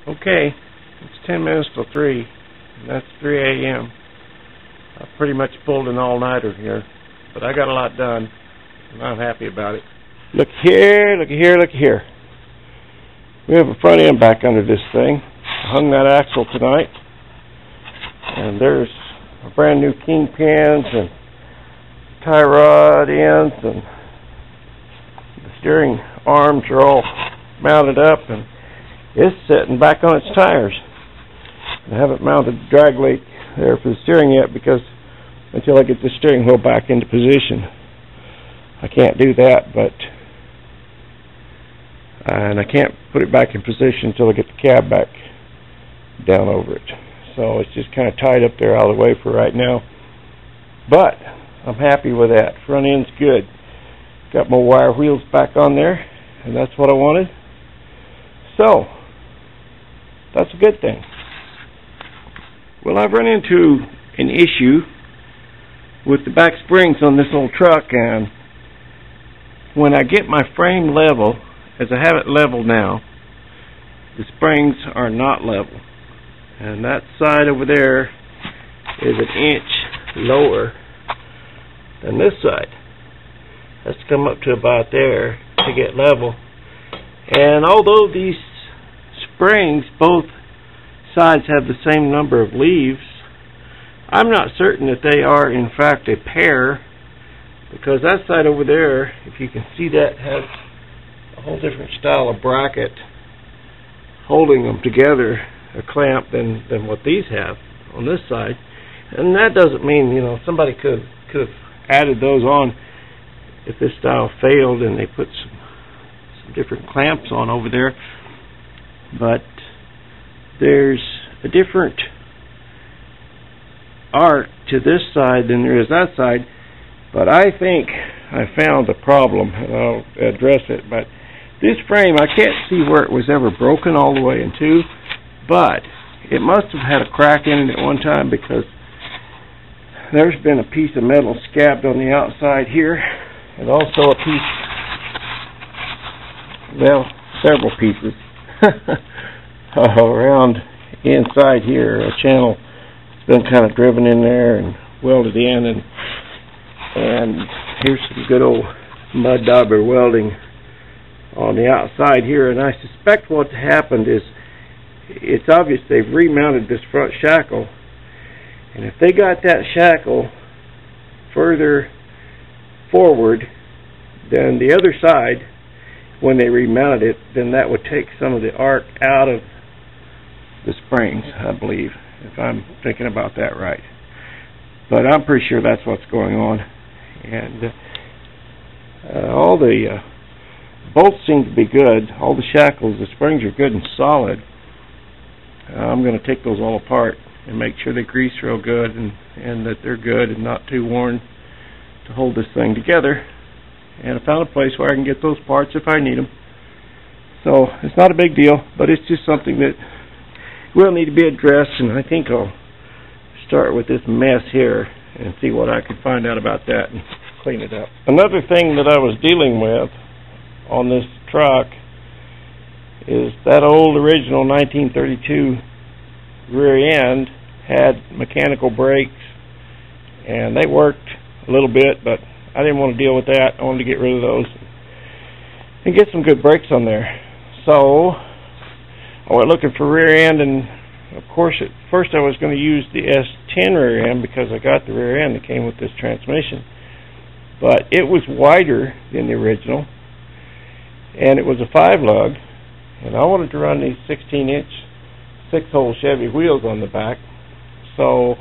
Okay, it's 10 minutes till 3, and that's 3 a.m. I pretty much pulled an all-nighter here, but I got a lot done, and I'm happy about it. Look here, look here, look here. We have a front end back under this thing. I hung that axle tonight, and there's a brand new kingpins and tie rod ends, and the steering arms are all mounted up, and it's sitting back on its tires. I haven't mounted the drag link there for the steering yet because until I get the steering wheel back into position, I can't do that. And I can't put it back in position until I get the cab back down over it. So it's just kind of tied up there out of the way for right now. But I'm happy with that. Front end's good. Got my wire wheels back on there, and that's what I wanted. So that's a good thing. Well, I've run into an issue with the back springs on this old truck, and when I get my frame level, as I have it level now, the springs are not level. And that side over there is an inch lower than this side. Has to come up to about there to get level. And although these springs, both sides have the same number of leaves, I'm not certain that they are in fact a pair, because that side over there, if you can see that, has a whole different style of bracket holding them together, a clamp, than what these have on this side. And that doesn't mean, you know, somebody could have added those on if this style failed and they put some different clamps on over there. But there's a different arc to this side than there is that side. But I think I found the problem, and I'll address it. But this frame, I can't see where it was ever broken all the way in two, but it must have had a crack in it at one time, because there's been a piece of metal scabbed on the outside here, and also a piece, well, several pieces around inside here. A channel has been kind of driven in there and welded in, and here's some good old mud dauber welding on the outside here. And I suspect what happened is, it's obvious they've remounted this front shackle, and if they got that shackle further forward than the other side when they remounted it, then that would take some of the arc out of the springs, I believe, if I'm thinking about that right. But I'm pretty sure that's what's going on. And all the bolts seem to be good. All the shackles, the springs are good and solid. I'm going to take those all apart and make sure they grease real good, and that they're good and not too worn to hold this thing together. And I found a place where I can get those parts if I need them. So it's not a big deal, but it's just something that will need to be addressed, and I think I'll start with this mess here and see what I can find out about that and clean it up. Another thing that I was dealing with on this truck is that old original 1932 rear end had mechanical brakes, and they worked a little bit, but I didn't want to deal with that. I wanted to get rid of those and get some good brakes on there. So I went looking for rear end, and of course at first I was going to use the S10 rear end because I got the rear end that came with this transmission, but it was wider than the original, and it was a 5-lug, and I wanted to run these 16-inch 6-hole Chevy wheels on the back. So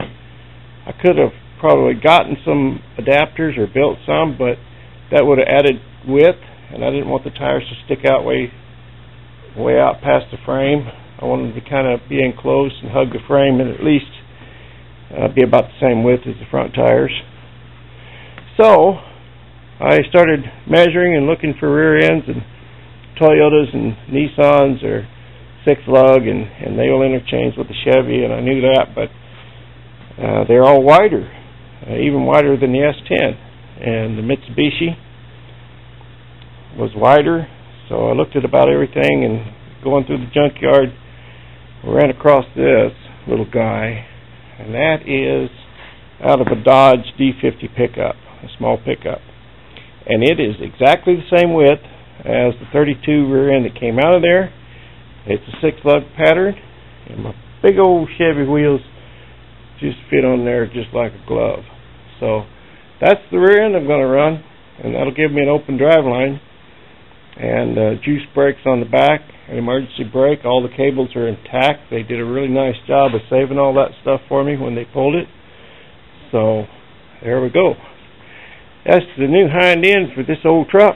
I could have probably gotten some adapters or built some, but that would have added width, and I didn't want the tires to stick out way out past the frame. I wanted them to kind of be enclosed and hug the frame, and at least be about the same width as the front tires. So I started measuring and looking for rear ends, and Toyotas and Nissans are 6-lug, and they will interchange with the Chevy, and I knew that, but they're all wider, even wider than the S10. And the Mitsubishi was wider, so I looked at about everything, and going through the junkyard, we ran across this little guy, and that is out of a Dodge D50 pickup, a small pickup. And it is exactly the same width as the 32 rear end that came out of there. It's a 6-lug pattern, and my big old Chevy wheels just fit on there just like a glove. So that's the rear end I'm going to run, and that'll give me an open drive line, and juice brakes on the back, an emergency brake. All the cables are intact. They did a really nice job of saving all that stuff for me when they pulled it. So there we go. That's the new hind end for this old truck.